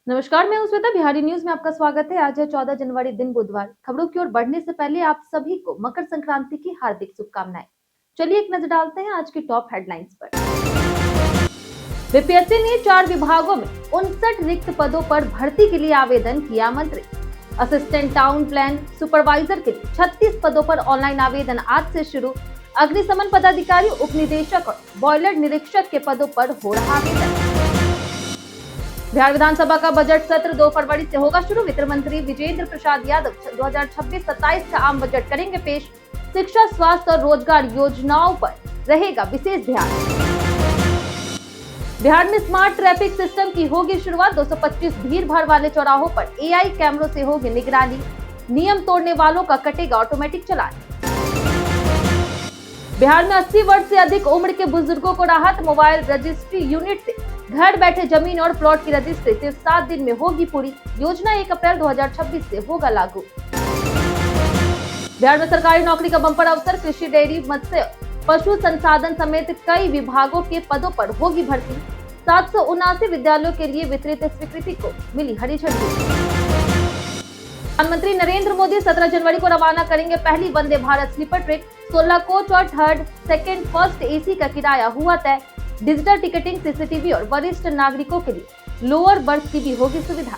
नमस्कार, मैं हूं श्वेता। बिहारी न्यूज में आपका स्वागत है। आज है 14 जनवरी, दिन बुधवार। खबरों की ओर बढ़ने से पहले आप सभी को मकर संक्रांति की हार्दिक शुभकामनाएं। चलिए एक नजर डालते हैं आज की टॉप हेडलाइंस पर। बीपीएससी ने 4 विभागों में 59 रिक्त पदों पर भर्ती के लिए आवेदन किया आमंत्रित। असिस्टेंट टाउन प्लान सुपरवाइजर के लिए 36 पदों पर ऑनलाइन आवेदन आज से शुरू। अग्निशमन पदाधिकारी, उप निदेशक और बॉयलर निरीक्षक के पदों पर हो रहा आवेदन। बिहार विधानसभा का बजट सत्र 2 फरवरी से होगा शुरू। वित्त मंत्री विजेंद्र प्रसाद यादव 2026-27 का आम बजट करेंगे पेश। शिक्षा, स्वास्थ्य और रोजगार योजनाओं पर रहेगा विशेष ध्यान। बिहार में स्मार्ट ट्रैफिक सिस्टम की होगी शुरुआत। 225 भीड़ भाड़ वाले चौराहों पर एआई कैमरों से होगी निगरानी। नियम तोड़ने वालों का कटेगा ऑटोमेटिक चालान। बिहार में 80 वर्ष से अधिक उम्र के बुजुर्गों को राहत। मोबाइल रजिस्ट्री यूनिट से घर बैठे जमीन और प्लॉट की रजिस्ट्री सिर्फ 7 दिन में होगी पूरी। योजना 1 अप्रैल 2026 से होगा लागू। बिहार में सरकारी नौकरी का बम्पर अवसर। कृषि, डेयरी, मत्स्य, पशु संसाधन समेत कई विभागों के पदों पर होगी भर्ती। 779 विद्यालयों के लिए वितरित स्वीकृति को मिली हरी झंडी। प्रधानमंत्री नरेंद्र मोदी 17 जनवरी को रवाना करेंगे पहली Vande Bharat sleeper train. 16 coach और थर्ड, सेकेंड, फर्स्ट एसी का किराया हुआ तय। डिजिटल टिकटिंग, सीसीटीवी और वरिष्ठ नागरिकों के लिए लोअर बर्थ की भी होगी सुविधा।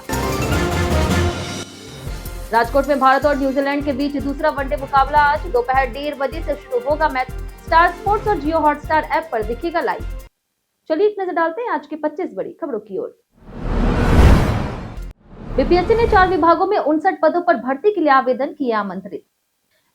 राजकोट में भारत और न्यूजीलैंड के बीच दूसरा वनडे मुकाबला आज दोपहर 1:30 बजे से शुरू होगा मैच। स्टार स्पोर्ट्स और जियो हॉटस्टार ऐप पर दिखेगा लाइव। चलिए एक नजर डालते हैं आज की 25 बड़ी खबरों की ओर। बीपीएससी ने 4 विभागों में 59 पदों पर भर्ती के लिए आवेदन किया आमंत्रित।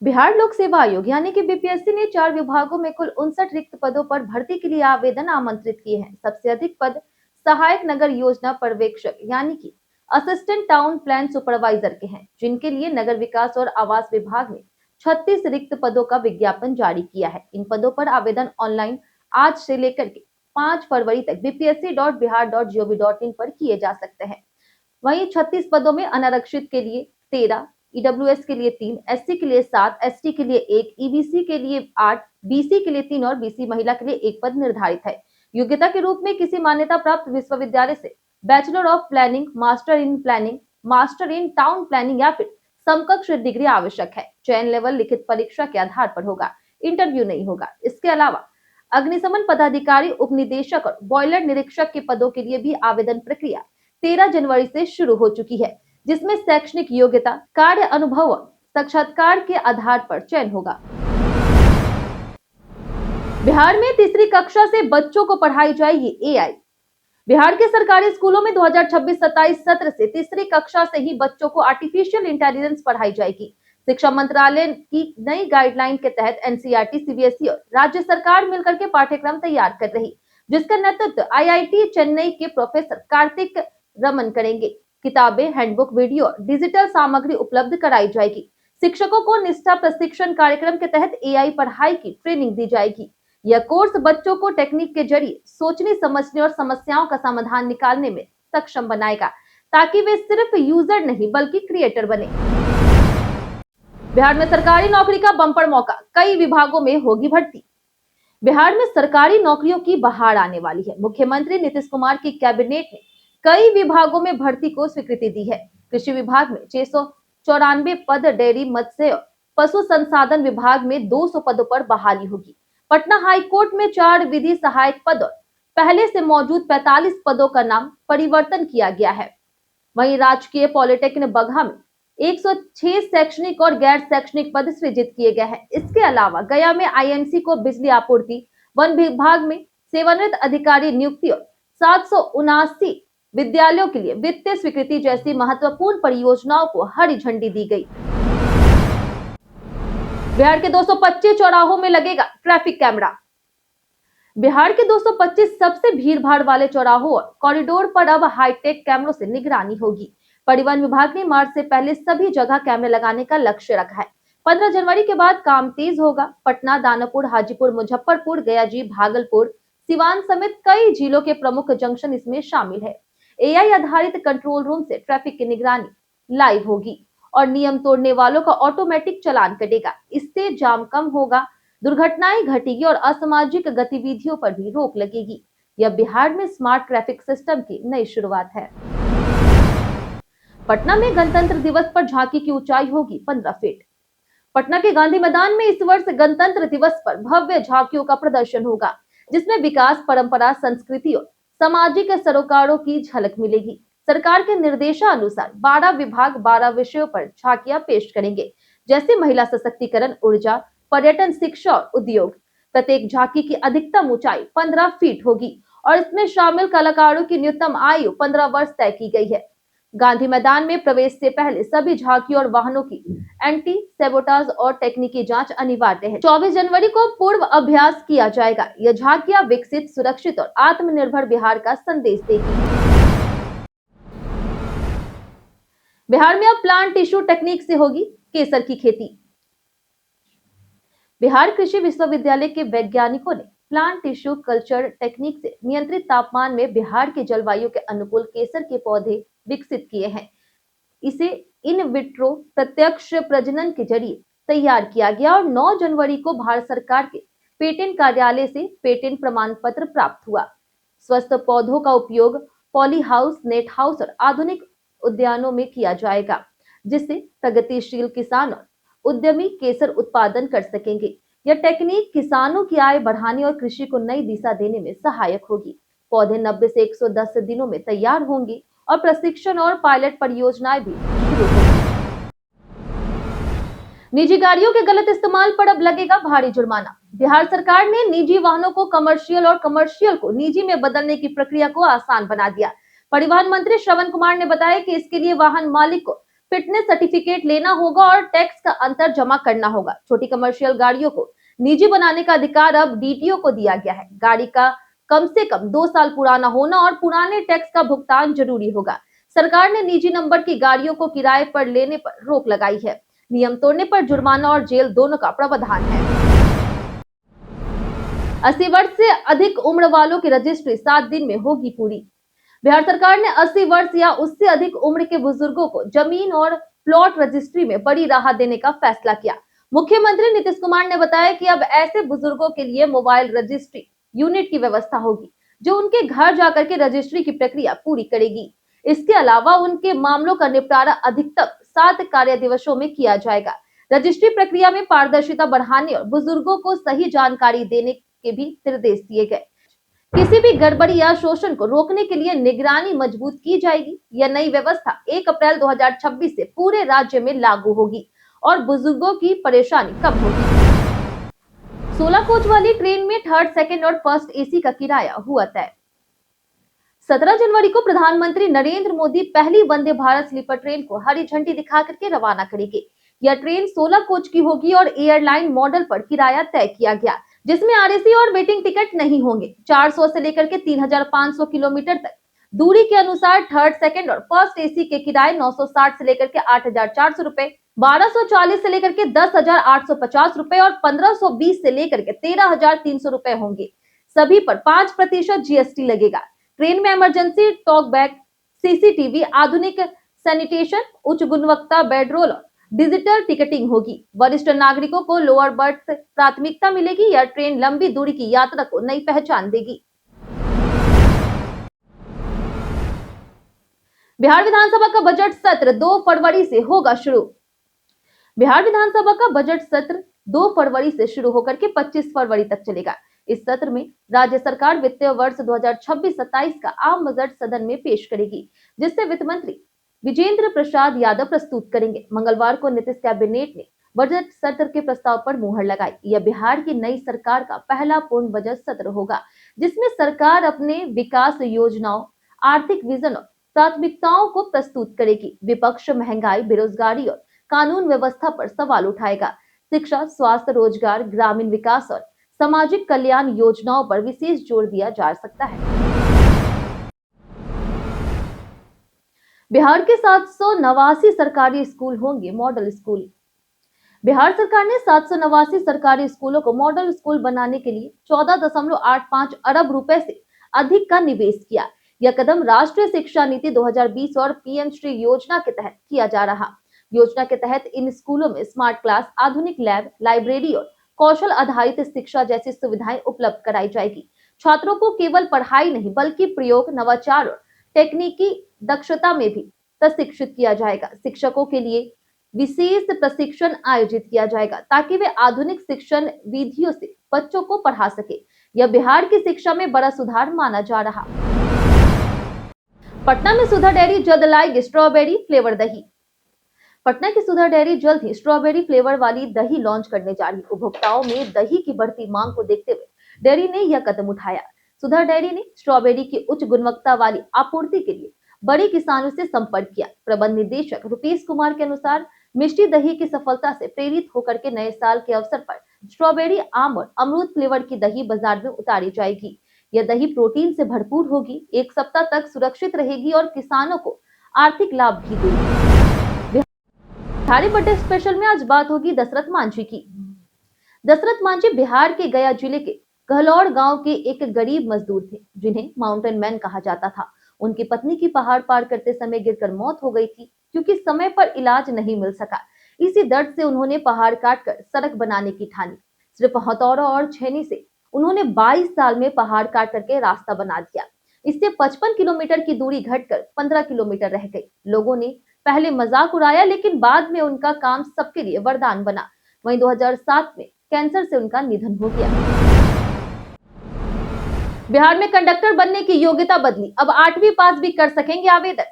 बिहार लोक सेवा आयोग यानी कि बीपीएससी ने 4 विभागों में कुल 59 रिक्त पदों पर भर्ती के लिए आवेदन आमंत्रित किए हैं। सबसे अधिक पद सहायक नगर योजना पर्यवेक्षक यानी कि असिस्टेंट टाउन प्लान सुपरवाइजर के हैं, जिनके लिए नगर विकास और आवास विभाग ने 36 रिक्त पदों का विज्ञापन जारी किया है। इन पदों पर आवेदन ऑनलाइन आज से लेकर के 5 फरवरी तक bpsc.bihar.gov.in पर किए जा सकते हैं। वहीं 36 पदों में अनारक्षित के लिए 13, ईडब्ल्यूएस के लिए 3, एससी के लिए 7, एसटी के लिए 1, ईबीसी के लिए 8, बीसी के लिए 3 और बीसी महिला के लिए 1 पद निर्धारित है। योग्यता के रूप में किसी मान्यता प्राप्त विश्वविद्यालय से bachelor of planning, master in planning, master in town planning या फिर समकक्ष डिग्री आवश्यक है। चयन लेवल लिखित परीक्षा के आधार पर होगा, इंटरव्यू नहीं होगा। इसके अलावा अग्निशमन पदाधिकारी, उप निदेशक और बॉयलर निरीक्षक के पदों के लिए भी आवेदन प्रक्रिया 13 जनवरी से शुरू हो चुकी है, जिसमें शैक्षणिक योग्यता, कार्य अनुभव और साक्षात्कार के आधार पर चयन होगा। बिहार में तीसरी कक्षा से बच्चों को पढ़ाई जाएगी एआई। बिहार के सरकारी स्कूलों में 2026-27 सत्र से तीसरी कक्षा से ही बच्चों को आर्टिफिशियल इंटेलिजेंस पढ़ाई जाएगी। शिक्षा मंत्रालय की नई गाइडलाइन के तहत एनसीईआरटी, सीबीएसई और राज्य सरकार मिलकर के पाठ्यक्रम तैयार कर रही, जिसका नेतृत्व आईआईटी चेन्नई के प्रोफेसर कार्तिक रमन करेंगे। किताबें, हैंडबुक, वीडियो और डिजिटल सामग्री उपलब्ध कराई जाएगी। शिक्षकों को निष्ठा प्रशिक्षण कार्यक्रम के तहत एआई पढ़ाई की ट्रेनिंग दी जाएगी। यह कोर्स बच्चों को टेक्निक के जरिए सोचने, समझने और समस्याओं का समाधान निकालने में सक्षम बनाएगा, ताकि वे सिर्फ यूजर नहीं बल्कि क्रिएटर बने। बिहार में सरकारी नौकरी का बम्पर मौका, कई विभागों में होगी भर्ती। बिहार में सरकारी नौकरियों की बहार आने वाली है। मुख्यमंत्री नीतीश कुमार की कैबिनेट ने कई विभागों में भर्ती को स्वीकृति दी है। कृषि विभाग में 694 पद, डेयरी, मत्स्य और पशु संसाधन विभाग में 200 पदों पर बहाली होगी। पटना हाई कोर्ट में 4 विधि सहायक पद और पहले से मौजूद 45 पदों का नाम परिवर्तन किया गया है। वहीं राजकीय पॉलिटेक्निक बगहा में 106 शैक्षणिक और गैर शैक्षणिक पद सृजित किए गए हैं। इसके अलावा गया में आईएमसी को बिजली आपूर्ति, वन विभाग में सेवानिवृत्त अधिकारी नियुक्ति और 779 विद्यालयों के लिए वित्तीय स्वीकृति जैसी महत्वपूर्ण परियोजनाओं को हरी झंडी दी गई। बिहार के 225 चौराहों में लगेगा ट्रैफिक कैमरा। बिहार के 225 सबसे भीड़ भाड़ वाले चौराहों और कॉरिडोर पर अब हाईटेक कैमरों से निगरानी होगी। परिवहन विभाग ने मार्च से पहले सभी जगह कैमरे लगाने का लक्ष्य रखा है। 15 जनवरी के बाद काम तेज होगा। पटना, दानापुर, हाजीपुर, मुजफ्फरपुर, गयाजी, भागलपुर, सिवान समेत कई जिलों के प्रमुख जंक्शन इसमें शामिल है। एआई आधारित कंट्रोल रूम से ट्रैफिक की निगरानी लाइव होगी और नियम तोड़ने वालों का ऑटोमेटिक चालान कटेगा। इससे जाम कम होगा, दुर्घटनाएं घटेगी और असामाजिक गतिविधियों पर भी रोक लगेगी। यह बिहार में स्मार्ट ट्रैफिक सिस्टम की नई शुरुआत है। पटना में गणतंत्र दिवस पर झांकी की ऊंचाई होगी 15 फीट। पटना के गांधी मैदान में इस वर्ष गणतंत्र दिवस पर भव्य झांकियों का प्रदर्शन होगा, जिसमें विकास, परंपरा, संस्कृति और सामाजिक सरोकारों की झलक मिलेगी। सरकार के निर्देशानुसार 12 विभाग 12 विषयों पर झांकियां पेश करेंगे, जैसे महिला सशक्तिकरण, ऊर्जा, पर्यटन, शिक्षा और उद्योग। प्रत्येक झांकी की अधिकतम ऊंचाई 15 फीट होगी और इसमें शामिल कलाकारों की न्यूनतम आयु 15 वर्ष तय की गई है। गांधी मैदान में प्रवेश से पहले सभी झांकी और वाहनों की एंटी सेबोटाज और तकनीकी जांच अनिवार्य है। 24 जनवरी को पूर्व अभ्यास किया जाएगा। यह झांकियां विकसित, सुरक्षित और आत्मनिर्भर बिहार का संदेश देगी। बिहार में अब प्लांट टिश्यू टेक्निक से होगी केसर की खेती। बिहार कृषि विश्वविद्यालय के वैज्ञानिकों ने प्लांट टिश्यू कल्चर टेक्निक से नियंत्रित तापमान में बिहार की जलवायु के अनुकूल केसर के पौधे विकसित किए हैं। इसे इन विट्रो प्रत्यक्ष प्रजनन के जरिए तैयार किया गया और 9 जनवरी को भारत सरकार के पेटेंट कार्यालय से पेटेंट प्रमाण पत्र प्राप्त हुआ। स्वस्थ पौधों का उपयोग पॉली हाउस, नेट हाउस और आधुनिक उद्यानों में किया जाएगा, जिससे प्रगतिशील किसान और उद्यमी केसर उत्पादन कर सकेंगे। यह टेक्निक किसानों की आय बढ़ाने और कृषि को नई दिशा देने में सहायक होगी। पौधे 90 से 110 दिनों में तैयार होंगे और प्रशिक्षण और पायलट परियोजनाएं भी शुरू होंगी। निजी गाड़ियों के गलत इस्तेमाल पर अब लगेगा भारी जुर्माना। बिहार सरकार ने निजी वाहनों को कमर्शियल और कमर्शियल को निजी में बदलने की प्रक्रिया को आसान बना दिया। परिवहन मंत्री श्रवण कुमार ने बताया कि इसके लिए वाहन मालिक को फिटनेस सर्टिफिकेट लेना होगा और टैक्स का अंतर जमा करना होगा। छोटी कमर्शियल गाड़ियों को निजी बनाने का अधिकार अब डीटीओ को दिया गया है। गाड़ी का कम से कम 2 साल पुराना होना और पुराने टैक्स का भुगतान जरूरी होगा। सरकार ने निजी नंबर की गाड़ियों को किराए पर लेने पर रोक लगाई है। नियम तोड़ने पर जुर्माना और जेल दोनों का प्रावधान है। 80 वर्ष से अधिक उम्र वालों की रजिस्ट्री 7 दिन में होगी पूरी। बिहार सरकार ने 80 वर्ष या उससे अधिक उम्र के बुजुर्गों को जमीन और प्लॉट रजिस्ट्री में बड़ी राहत देने का फैसला किया। मुख्यमंत्री नीतीश कुमार ने बताया कि अब ऐसे बुजुर्गों के लिए मोबाइल रजिस्ट्री यूनिट की व्यवस्था होगी, जो उनके घर जाकर के रजिस्ट्री की प्रक्रिया पूरी करेगी। इसके अलावा उनके मामलों का निपटारा अधिकतम 7 कार्य दिवसों में किया जाएगा। रजिस्ट्री प्रक्रिया में पारदर्शिता बढ़ाने और बुजुर्गों को सही जानकारी देने के भी निर्देश दिए गए। किसी भी गड़बड़ी या शोषण को रोकने के लिए निगरानी मजबूत की जाएगी। यह नई व्यवस्था 1 अप्रैल 2026 से पूरे राज्य में लागू होगी और बुजुर्गों की परेशानी कम होगी। 16 कोच वाली ट्रेन में थर्ड, सेकंड और फर्स्ट एसी का किराया हुआ तय। 17 जनवरी को प्रधानमंत्री नरेंद्र मोदी पहली वंदे भारत स्लीपर ट्रेन को हरी झंडी दिखा करके रवाना करेंगे। यह ट्रेन 16 कोच की होगी और एयरलाइन मॉडल पर किराया तय किया गया, जिसमें आरएसी और वेटिंग टिकट नहीं होंगे। 400 से लेकर के 3500 किलोमीटर तक दूरी के अनुसार थर्ड, सेकंड और फर्स्ट एसी के किराए 960 से लेकर के 8400 रुपए, 1240 से लेकर के 10,850 रुपए और 1520 से लेकर के 13,300 रुपए होंगे। सभी पर 5% जीएसटी लगेगा। ट्रेन में इमरजेंसी टॉक बैक, सीसीटीवी, आधुनिक सैनिटेशन, उच्च गुणवत्ता बेडरोल और डिजिटल टिकटिंग होगी। वरिष्ठ नागरिकों को लोअर बर्थ प्राथमिकता मिलेगी। यह ट्रेन लंबी दूरी की यात्रा को नई पहचान देगी। बिहार विधानसभा का बजट सत्र 2 फरवरी से होगा शुरू। बिहार विधानसभा का बजट सत्र 2 फरवरी से शुरू होकर के 25 फरवरी तक चलेगा। इस सत्र में राज्य सरकार वित्तीय वर्ष 2026-27 का आम बजट सदन में पेश करेगी, जिससे वित्त मंत्री विजेंद्र प्रसाद यादव प्रस्तुत करेंगे। मंगलवार को नीतीश कैबिनेट ने बजट सत्र के प्रस्ताव पर मुहर लगाई। यह बिहार की नई सरकार का पहला पूर्ण बजट सत्र होगा, जिसमें सरकार अपने विकास योजनाओं, आर्थिक विजन और प्राथमिकताओं को प्रस्तुत करेगी। विपक्ष महंगाई, बेरोजगारी और कानून व्यवस्था पर सवाल उठाएगा। शिक्षा, स्वास्थ्य, रोजगार, ग्रामीण विकास और सामाजिक कल्याण योजनाओं पर विशेष जोर दिया जा सकता है। बिहार के 789 सरकारी स्कूल होंगे मॉडल स्कूल। बिहार सरकार ने 789 सरकारी स्कूलों को मॉडल स्कूल बनाने के लिए 14.85 अरब रुपए से अधिक का निवेश किया। यह कदम राष्ट्रीय शिक्षा नीति 2020 और पीएम श्री योजना के तहत किया जा रहा। योजना के तहत इन स्कूलों में स्मार्ट क्लास, आधुनिक लैब, लाइब्रेरी और कौशल आधारित शिक्षा जैसी सुविधाएं उपलब्ध कराई जाएगी। छात्रों को केवल पढ़ाई नहीं बल्कि प्रयोग, नवाचार और तकनीकी दक्षता में भी प्रशिक्षित किया जाएगा। शिक्षकों के लिए विशेष प्रशिक्षण आयोजित किया जाएगा ताकि वे आधुनिक शिक्षण विधियों से बच्चों को पढ़ा सके। यह बिहार की शिक्षा में बड़ा सुधार माना जा रहा। पटना में सुधा डेयरी जल्द लाएगी स्ट्रॉबेरी फ्लेवर दही। पटना की सुधा डेयरी जल्द ही स्ट्रॉबेरी फ्लेवर वाली दही लॉन्च करने जा रही। उपभोक्ताओं में दही की बढ़ती मांग को देखते हुए डेयरी ने यह कदम उठाया। सुधा डेयरी ने स्ट्रॉबेरी की उच्च गुणवत्ता वाली आपूर्ति के लिए बड़े किसानों से संपर्क किया। प्रबंध निदेशक रुपेश कुमार के अनुसार मिष्टी दही की सफलता से प्रेरित होकर के नए साल के अवसर पर स्ट्रॉबेरी, आम और अमरूद फ्लेवर की दही बाजार में उतारी जाएगी। यह दही प्रोटीन से भरपूर होगी, 1 सप्ताह तक सुरक्षित रहेगी और किसानों को आर्थिक लाभ भी देगी। बिहारी बर्थडे स्पेशल में आज बात होगी दशरथ मांझी की। दशरथ मांझी बिहार के गया जिले के कहलौड़ गांव के एक गरीब मजदूर थे जिन्हें माउंटेन मैन कहा जाता था। उनकी पत्नी की पहाड़ पार करते समय गिरकर मौत हो गई थी क्योंकि समय पर इलाज नहीं मिल सका। इसी दर्द से उन्होंने पहाड़ काटकर सड़क बनाने की ठानी। सिर्फ हथौड़ा और छेनी से उन्होंने 22 साल में पहाड़ काट करके रास्ता बना दिया। इससे 55 किलोमीटर की दूरी घटकर 15 किलोमीटर रह गई। लोगों ने पहले मजाक उड़ाया लेकिन बाद में उनका काम सबके लिए वरदान बना। वहीं 2007 में कैंसर से उनका निधन हो गया। बिहार में कंडक्टर बनने की योग्यता बदली, अब 8वीं पास भी कर सकेंगे आवेदन।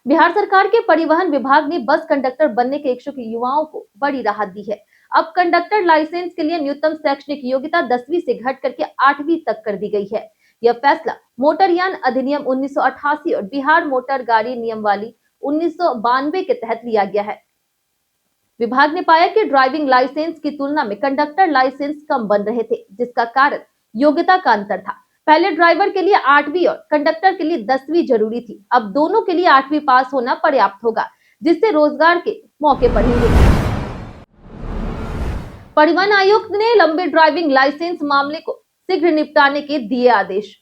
बिहार सरकार के परिवहन विभाग ने बस कंडक्टर बनने के इच्छुक युवाओं को बड़ी राहत दी है। अब कंडक्टर लाइसेंस के लिए न्यूनतम शैक्षणिक योग्यता 10वीं से घट करके 8वीं तक कर दी गई है। यह फैसला मोटरयान अधिनियम 1988 और बिहार मोटर गाड़ी नियमावली 1992 के तहत लिया गया है। विभाग ने पाया कि ड्राइविंग लाइसेंस की तुलना में कंडक्टर लाइसेंस कम बन रहे थे, जिसका कारण योग्यता का अंतर था। पहले ड्राइवर के लिए 8वीं और कंडक्टर के लिए 10वीं जरूरी थी। अब दोनों के लिए 8वीं पास होना पर्याप्त होगा, जिससे रोजगार के मौके बढ़ेंगे। परिवहन आयुक्त ने लंबे ड्राइविंग लाइसेंस मामले को शीघ्र निपटाने के दिए आदेश।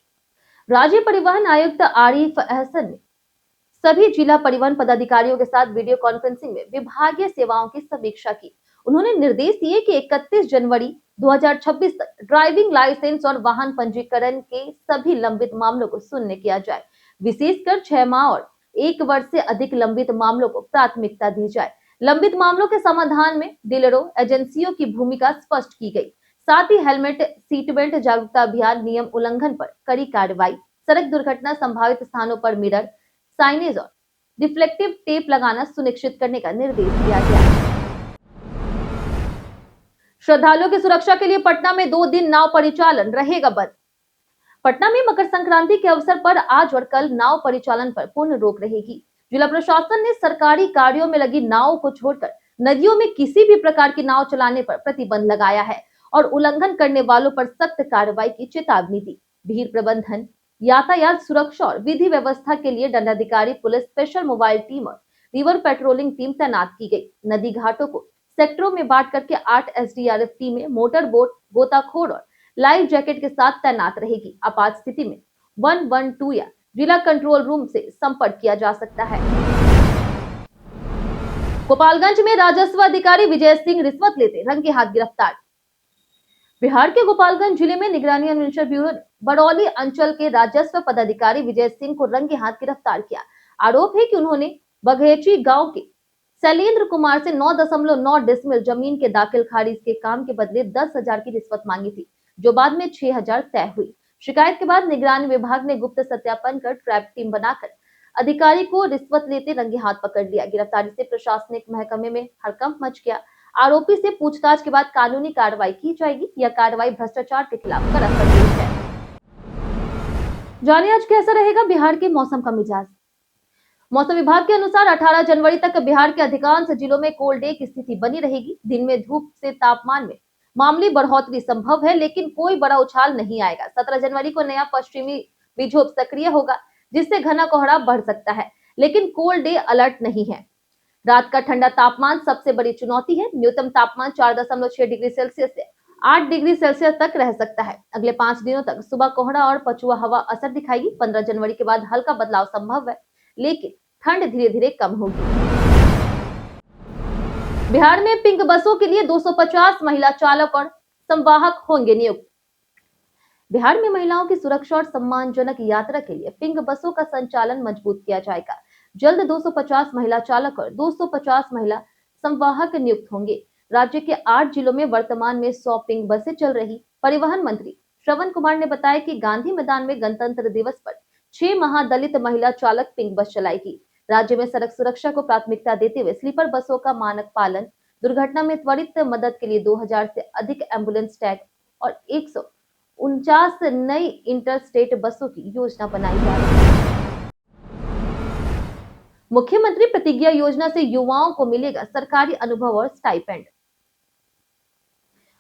राज्य परिवहन आयुक्त आरिफ अहसन ने सभी जिला परिवहन पदाधिकारियों के साथ वीडियो कॉन्फ्रेंसिंग में विभागीय सेवाओं की समीक्षा की। उन्होंने निर्देश दिए कि 31 जनवरी 2026 तक ड्राइविंग लाइसेंस और वाहन पंजीकरण के सभी लंबित मामलों को शून्य किया जाए। विशेषकर 6 माह और 1 वर्ष से अधिक लंबित मामलों को प्राथमिकता दी जाए। लंबित मामलों के समाधान में डीलरों, एजेंसियों की भूमिका स्पष्ट की गई। साथ ही हेलमेट, सीट बेल्ट जागरूकता अभियान, नियम उल्लंघन पर कड़ी कार्रवाई, सड़क दुर्घटना संभावित स्थानों पर मिरर, साइनेज और रिफ्लेक्टिव टेप लगाना सुनिश्चित करने का निर्देश दिया गया। श्रद्धालुओं की सुरक्षा के लिए पटना में 2 दिन नाव परिचालन रहेगा बंद। पटना में मकर संक्रांति के अवसर पर आज और कल नाव परिचालन पर पूर्ण रोक रहेगी। जिला प्रशासन ने सरकारी कार्यों में लगी नावों को छोड़कर नदियों में किसी भी प्रकार की नाव चलाने पर प्रतिबंध लगाया है और उल्लंघन करने वालों पर सख्त कार्रवाई की चेतावनी दी। भीड़ प्रबंधन, यातायात सुरक्षा और विधि व्यवस्था के लिए दंडाधिकारी, पुलिस, स्पेशल मोबाइल टीम और रिवर पेट्रोलिंग टीम तैनात की गई। नदी घाटों को सेक्टरों में बांट करके 8 एसडीआरएफ टीमें मोटर बोट, गोताखोर और लाइफ जैकेट के साथ तैनात रहेगी। आपात स्थिति में 112 या जिला कंट्रोल रूम से संपर्क किया जा सकता है। गोपालगंज में राजस्व अधिकारी विजय सिंह रिश्वत लेते रंगे हाथ गिरफ्तार। बिहार के गोपालगंज जिले में निगरानी अन्वेषण ब्यूरो ने बरौली अंचल के राजस्व पदाधिकारी विजय सिंह को रंगे हाथ गिरफ्तार किया। आरोप है कि उन्होंने बघेची गांव के शैलेंद्र कुमार से 9.9 डिसमिल जमीन के दाखिल खारिज के काम के बदले 10,000 की रिश्वत मांगी थी, जो बाद में 6,000 तय हुई। शिकायत के बाद निगरानी विभाग ने गुप्त सत्यापन कर ट्रैप टीम बनाकर अधिकारी को रिश्वत लेते रंगे हाथ पकड़ लिया। गिरफ्तारी से प्रशासनिक महकमे में हड़कंप मच गया। आरोपी से पूछताछ के बाद कानूनी कार्रवाई की जाएगी। यह कार्रवाई भ्रष्टाचार के खिलाफ कड़ा संदेश है। जानिए आज कैसा रहेगा बिहार के मौसम का मिजाज। मौसम विभाग के अनुसार 18 जनवरी तक बिहार के अधिकांश जिलों में कोल्ड डे की स्थिति बनी रहेगी। दिन में धूप से तापमान में मामूली बढ़ोतरी संभव है, लेकिन कोई बड़ा उछाल नहीं आएगा। 17 जनवरी को नया पश्चिमी विक्षोभ सक्रिय होगा, जिससे घना कोहरा बढ़ सकता है, लेकिन कोल्ड डे अलर्ट नहीं है। रात का ठंडा तापमान सबसे बड़ी चुनौती है। न्यूनतम तापमान 4.6 डिग्री सेल्सियस से 8 डिग्री सेल्सियस तक रह सकता है। अगले 5 दिनों तक सुबह कोहरा और पछुआ हवा असर दिखाएगी। 15 जनवरी के बाद हल्का बदलाव संभव है, लेकिन ठंड धीरे धीरे कम होगी। बिहार में पिंक बसों के लिए 250 महिला चालक और संवाहक होंगे नियुक्त। बिहार में महिलाओं की सुरक्षा और सम्मानजनक यात्रा के लिए पिंक बसों का संचालन मजबूत किया जाएगा। जल्द 250 महिला चालक और 250 महिला संवाहक नियुक्त होंगे। राज्य के 8 जिलों में वर्तमान में 100 पिंक बसें चल रही। परिवहन मंत्री श्रवण कुमार ने बताया कि गांधी मैदान में गणतंत्र दिवस पर 6 महादलित महिला चालक पिंक बस चलाएगी। राज्य में सड़क सुरक्षा को प्राथमिकता देते हुए स्लीपर बसों का मानक पालन, दुर्घटना में त्वरित मदद के लिए 2000 से अधिक एम्बुलेंस टैग और 149 नई इंटरस्टेट बसों की योजना बनाई जा रही है। मुख्यमंत्री प्रतिज्ञा योजना से युवाओं को मिलेगा सरकारी अनुभव और स्टाइपेंड।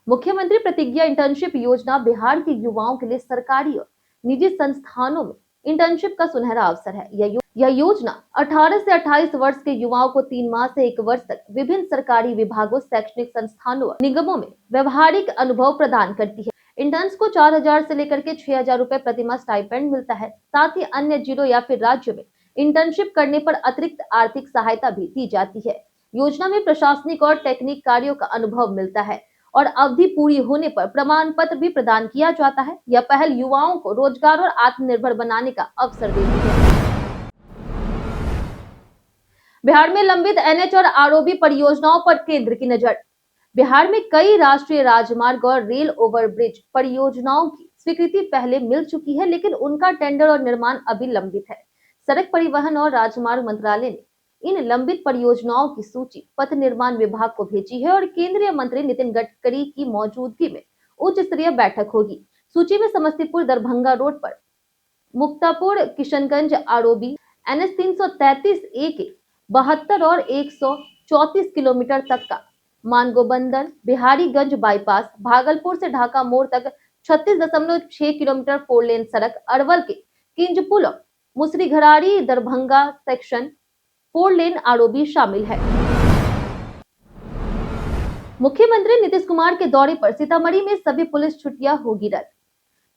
मुख्यमंत्री प्रतिज्ञा इंटर्नशिप योजना बिहार के युवाओं के लिए सरकारी और निजी संस्थानों में इंटर्नशिप का सुनहरा अवसर है। यह योजना 18 से 28 वर्ष के युवाओं को 3 माह से 1 वर्ष तक विभिन्न सरकारी विभागों, शैक्षणिक संस्थानों और निगमों में व्यवहारिक अनुभव प्रदान करती है। इंटर्न्स को 4000 से लेकर के 6000 रुपए प्रति माह स्टाइपेंड मिलता है। साथ ही अन्य जिलों या फिर राज्य में इंटर्नशिप करने पर अतिरिक्त आर्थिक सहायता भी दी जाती है। योजना में प्रशासनिक और टेक्निक कार्यों का अनुभव मिलता है और अवधि पूरी होने पर प्रमाण पत्र भी प्रदान किया जाता है। यह पहल युवाओं को रोजगार और आत्मनिर्भर बनाने का अवसर देती है। बिहार में लंबित एनएच और आरओबी परियोजनाओं पर केंद्र की नजर। बिहार में कई राष्ट्रीय राजमार्ग और रेल ओवरब्रिज परियोजनाओं की स्वीकृति पहले मिल चुकी है, लेकिन उनका टेंडर और निर्माण अभी लंबित है। सड़क परिवहन और राजमार्ग मंत्रालय ने इन लंबित परियोजनाओं की सूची पथ निर्माण विभाग को भेजी है और केंद्रीय मंत्री नितिन गडकरी की मौजूदगी में उच्च स्तरीय बैठक होगी। सूची में समस्तीपुर दरभंगा रोड पर मुक्तापुर किशनगंज आरओबी, एनएच 333 ए के 72 और 134 किलोमीटर तक का मानगोबंदर बिहारीगंज बाईपास, भागलपुर से ढाका मोड़ तक 36.6 किलोमीटर 4 लेन सड़क, अरवल के किंजपुल और मुसरीघरारी दरभंगा सेक्शन 4 लेन आरओबी शामिल है। मुख्यमंत्री नीतीश कुमार के दौरे पर सीतामढ़ी में सभी पुलिस छुट्टियां होगी रद्द।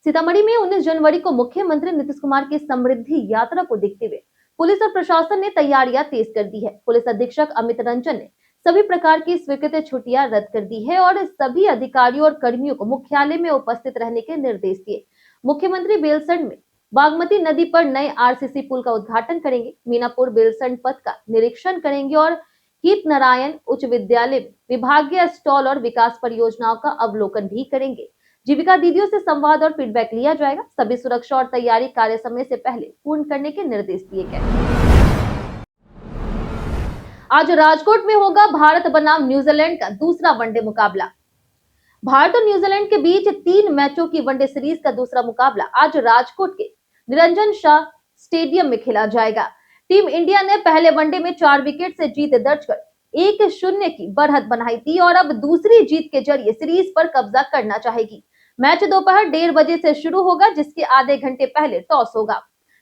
सीतामढ़ी में 19 जनवरी को मुख्यमंत्री नीतीश कुमार की समृद्धि यात्रा को देखते हुए पुलिस और प्रशासन ने तैयारियां तेज कर दी है। पुलिस अधीक्षक अमित रंजन ने सभी प्रकार की स्वीकृत छुट्टियां रद्द कर दी है और सभी अधिकारियों और कर्मियों को मुख्यालय में उपस्थित रहने के निर्देश दिए। मुख्यमंत्री बेलसंड में बागमती नदी पर नए आरसीसी पुल का उद्घाटन करेंगे, मीनापुर बेलसंड पथ का निरीक्षण करेंगे और हीत नारायण उच्च विद्यालय में विभागीय स्टॉल और विकास परियोजनाओं का अवलोकन भी करेंगे। जीविका दीदियों से संवाद और फीडबैक लिया जाएगा। सभी सुरक्षा और तैयारी कार्य समय से पहले पूर्ण करने के निर्देश दिए गए। आज राजकोट में होगा भारत बनाम न्यूजीलैंड का दूसरा वनडे मुकाबला। भारत और न्यूजीलैंड के बीच 3 मैचों की वनडे सीरीज का दूसरा मुकाबला आज राजकोट के निरंजन शाह स्टेडियम में खेला जाएगा। टीम इंडिया ने पहले वनडे में 4 विकेट से जीत दर्ज कर 1-0 की बढ़त बनाई थी और अब दूसरी जीत के जरिए सीरीज पर कब्जा करना चाहेगी। मैच दोपहर 1:30 बजे से शुरू होगा, जिसके आधे घंटे पहले टॉस होगा।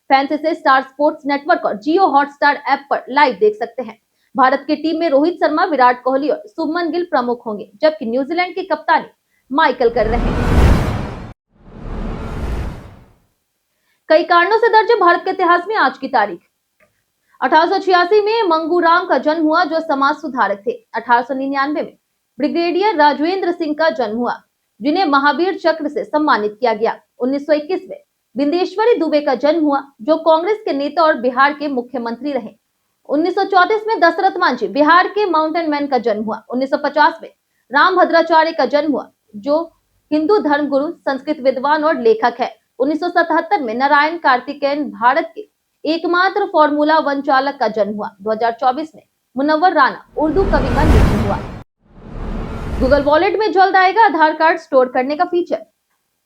फैंस इसे स्टार स्पोर्ट्स नेटवर्क और जियो हॉटस्टार ऐप पर लाइव देख सकते हैं। भारत की टीम में रोहित शर्मा, विराट कोहली और शुभमन गिल प्रमुख होंगे, जबकि न्यूजीलैंड की कप्तानी माइकल कर रहे हैं। कई कारणों से दर्ज है भारत के इतिहास में आज की तारीख। 1886 में मंगूराम का जन्म हुआ, जो समाज सुधारक थे। 1899 में ब्रिगेडियर राजवेंद्र सिंह का जन्म हुआ, जिन्हें महावीर चक्र से सम्मानित किया गया। 1921 में बिंदेश्वरी दुबे का जन्म हुआ, जो कांग्रेस के नेता और बिहार के मुख्यमंत्री रहे। 1934 में दशरथ मांझी, बिहार के माउंटेन मैन का जन्म हुआ। 1950 में राम भद्राचार्य का जन्म हुआ, जो हिंदू धर्मगुरु, संस्कृत विद्वान और लेखक है। 1977 में नारायण कार्तिकेयन, भारत के एकमात्र फॉर्मूला 1 चालक का जन्म हुआ। 2024 में मुनव्वर राना, उर्दू कवि का निधन हुआ। गूगल वॉलेट में जल्द आएगा आधार कार्ड स्टोर करने का फीचर।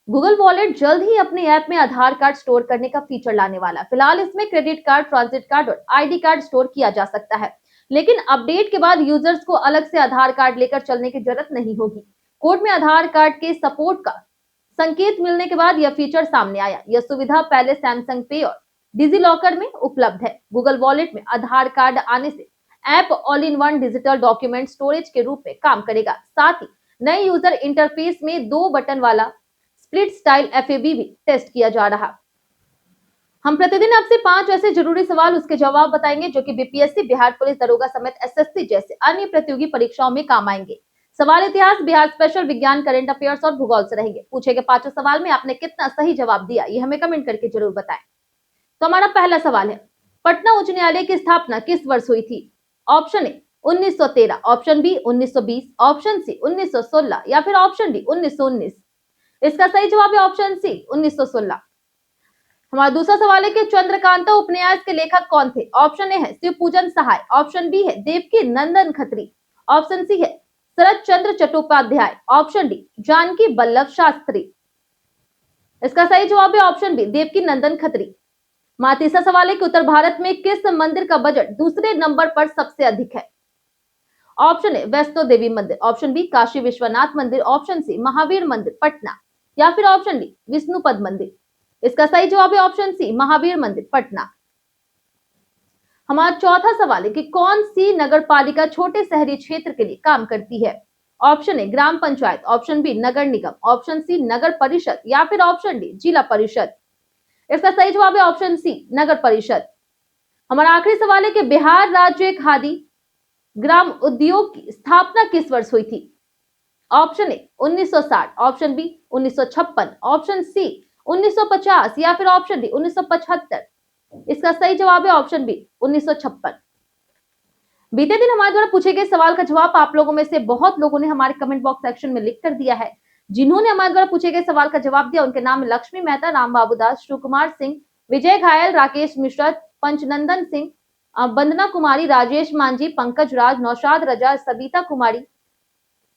गूगल वॉलेट जल्द ही अपने ऐप में आधार कार्ड स्टोर करने का फीचर लाने वाला। फिलहाल इसमें क्रेडिट कार्ड, ट्रांजिट कार्ड और आईडी कार्ड स्टोर किया जा सकता है, लेकिन अपडेट के बाद यूजर्स को अलग से आधार कार्ड लेकर चलने की जरूरत नहीं होगी। कोर्ट में आधार कार्ड के सपोर्ट का संकेत मिलने के बाद यह फीचर सामने आया। यह सुविधा पहले सैमसंग पे और डिजी लॉकर में उपलब्ध है। गूगल वॉलेट में आधार कार्ड आने से app all in one digital document storage के रूप में काम करेगा। साथ ही नए यूजर इंटरफेस में 2 बटन वाला स्प्लिट स्टाइल एफएबी भी टेस्ट किया जा रहा। हम प्रतिदिन आपसे 5 ऐसे जरूरी सवाल, उसके जवाब बताएंगे, जो कि बीपीएससी, बिहार पुलिस दरोगा समेत एसएससी जैसे अन्य प्रतियोगी परीक्षाओं में काम आएंगे। सवाल इतिहास, बिहार स्पेशल, विज्ञान, करंट अफेयर्स और भूगोल से रहेंगे। पूछे गए 5 सवाल में आपने कितना सही जवाब दिया, ये हमें कमेंट करके जरूर बताएं। तो हमारा पहला सवाल है, पटना उच्च न्यायालय की स्थापना किस वर्ष हुई थी? Option A 1913, option B 1920, option C 1916 या फिर ऑप्शन डी 1919। इसका सही जवाब है ऑप्शन सी 1916। हमारा दूसरा सवाल है कि चंद्रकांता उपन्यास के लेखक कौन थे? ऑप्शन ए है शिवपूजन सहाय, ऑप्शन बी है देवकी नंदन खत्री, ऑप्शन सी है शरद चंद्र चट्टोपाध्याय, ऑप्शन डी जानकी वल्लभ शास्त्री। इसका सही जवाब है ऑप्शन बी देवकी नंदन खत्री। हमारा तीसरा सवाल है कि उत्तर भारत में किस मंदिर का बजट दूसरे नंबर पर सबसे अधिक है? ऑप्शन ए वैष्णो देवी मंदिर, ऑप्शन बी काशी विश्वनाथ मंदिर, ऑप्शन सी महावीर मंदिर पटना या फिर ऑप्शन डी विष्णुपद मंदिर। इसका सही जवाब है ऑप्शन सी महावीर मंदिर पटना। हमारा चौथा सवाल है कि कौन सी नगर पालिका छोटे शहरी क्षेत्र के लिए काम करती है? Option A gram panchayat, option B नगर निगम, ऑप्शन सी नगर परिषद या फिर ऑप्शन डी जिला परिषद। इसका सही जवाब है ऑप्शन सी नगर परिषद। हमारा आखिरी सवाल है कि बिहार राज्य खादी ग्राम उद्योग की स्थापना किस वर्ष हुई थी? Option A 1960, option B 1956, option C 1950 या फिर ऑप्शन डी 1975। इसका सही जवाब है ऑप्शन बी 1956। बीते दिन हमारे द्वारा पूछे गए सवाल का जवाब आप लोगों में से बहुत लोगों ने हमारे कमेंट बॉक्स सेक्शन में लिख कर दिया है। जिन्होंने हमारे द्वारा पूछे गए सवाल का जवाब दिया उनके नाम लक्ष्मी मेहता, राम बाबू दास, शिवकुमार सिंह, विजय घायल, राकेश मिश्रा, पंचनंदन सिंह, वंदना कुमारी, राजेश मांझी, पंकज राज, नौशाद रजा, सबिता कुमारी,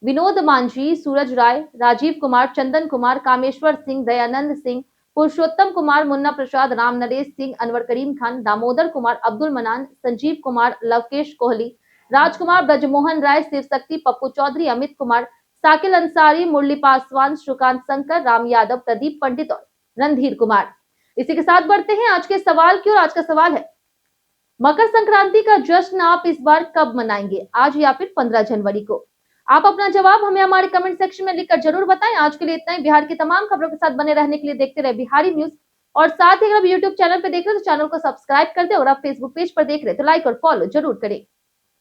विनोद मांझी, सूरज राय, राजीव कुमार, चंदन कुमार, कामेश्वर सिंह, दयानंद सिंह, पुरुषोत्तम कुमार, मुन्ना प्रसाद, राम नरेश सिंह, अनवर करीम खान, दामोदर कुमार, अब्दुल मनान, संजीव कुमार, लवकेश कोहली, राजकुमार, ब्रजमोहन राय, शिव शक्ति, पप्पू चौधरी, अमित कुमार, साकिल अंसारी, मुरली पासवान, श्रीकांत शंकर, राम यादव, प्रदीप पंडित और रणधीर कुमार। इसी के साथ बढ़ते हैं आज के सवाल की ओर। आज का सवाल है मकर संक्रांति का जश्न आप इस बार कब मनाएंगे, आज या फिर 15 जनवरी को? आप अपना जवाब हमें हमारे कमेंट सेक्शन में लिखकर जरूर बताएं। आज के लिए इतना ही। बिहार की तमाम खबरों के साथ बने रहने के लिए देखते रहे बिहारी न्यूज और साथ ही अगर आप यूट्यूब चैनल पर देख रहे हो तो चैनल को सब्सक्राइब कर दे और आप फेसबुक पेज पर देख रहे तो लाइक और फॉलो जरूर करें।